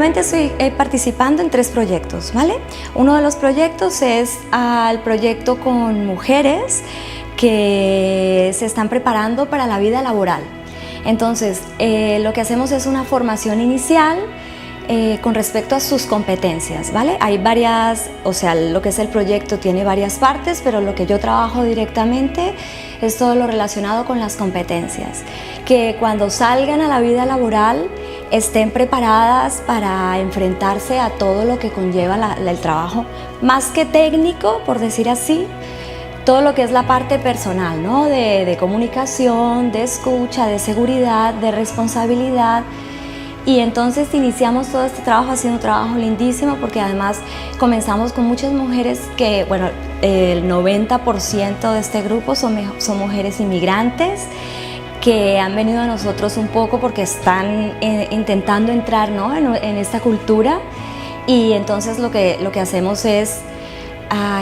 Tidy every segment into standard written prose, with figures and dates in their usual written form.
Actualmente estoy participando en 3 proyectos, ¿vale? Uno de los proyectos es el proyecto con mujeres que se están preparando para la vida laboral. Entonces, lo que hacemos es una formación inicial con respecto a sus competencias, ¿vale? Hay varias, o sea, lo que es el proyecto tiene varias partes, pero lo que yo trabajo directamente es todo lo relacionado con las competencias. Que cuando salgan a la vida laboral estén preparadas para enfrentarse a todo lo que conlleva el trabajo, más que técnico, por decir así, todo lo que es la parte personal, ¿no? De comunicación, de escucha, de seguridad, de responsabilidad. Y entonces iniciamos todo este trabajo, ha sido un trabajo lindísimo porque además comenzamos con muchas mujeres que, bueno, el 90% de este grupo son mujeres inmigrantes que han venido a nosotros un poco porque están intentando entrar, ¿no? en esta cultura, y entonces lo que hacemos es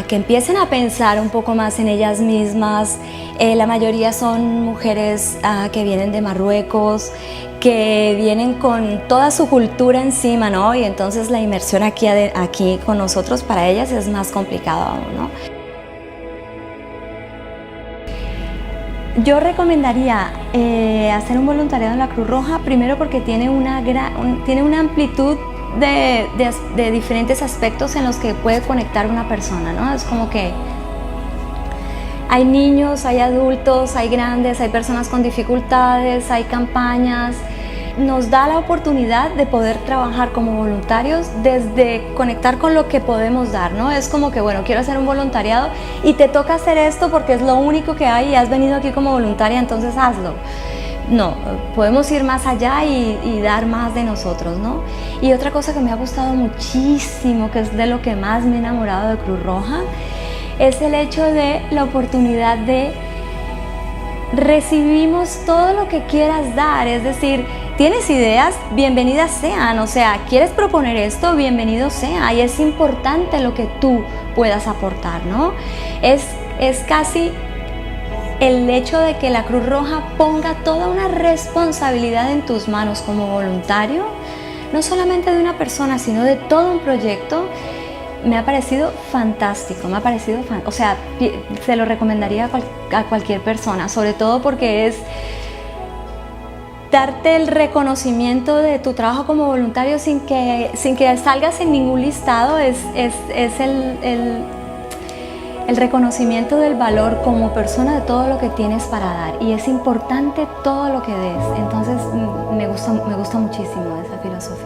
que empiecen a pensar un poco más en ellas mismas. La mayoría son mujeres que vienen de Marruecos, que vienen con toda su cultura encima, ¿no? Y entonces la inmersión aquí con nosotros para ellas es más complicado aún, ¿no? Yo recomendaría hacer un voluntariado en la Cruz Roja, primero porque tiene una amplitud de diferentes aspectos en los que puede conectar una persona, ¿no? Es como que hay niños, hay adultos, hay grandes, hay personas con dificultades, hay campañas. Nos da la oportunidad de poder trabajar como voluntarios desde conectar con lo que podemos dar, ¿no? Es como que, bueno, quiero hacer un voluntariado y te toca hacer esto porque es lo único que hay y has venido aquí como voluntaria, entonces hazlo. No, podemos ir más allá y dar más de nosotros, ¿no? Y otra cosa que me ha gustado muchísimo, que es de lo que más me he enamorado de Cruz Roja, es el hecho de la oportunidad de recibimos todo lo que quieras dar, es decir, tienes ideas, bienvenidas sean, o sea, quieres proponer esto, bienvenido sea, y es importante lo que tú puedas aportar, ¿no? Es casi el hecho de que la Cruz Roja ponga toda una responsabilidad en tus manos como voluntario, no solamente de una persona, sino de todo un proyecto. Me ha parecido fantástico, o sea, se lo recomendaría a cualquier persona, sobre todo porque es darte el reconocimiento de tu trabajo como voluntario sin que salgas en ningún listado, es el reconocimiento del valor como persona de todo lo que tienes para dar, y es importante todo lo que des. Entonces me gusta muchísimo esa filosofía.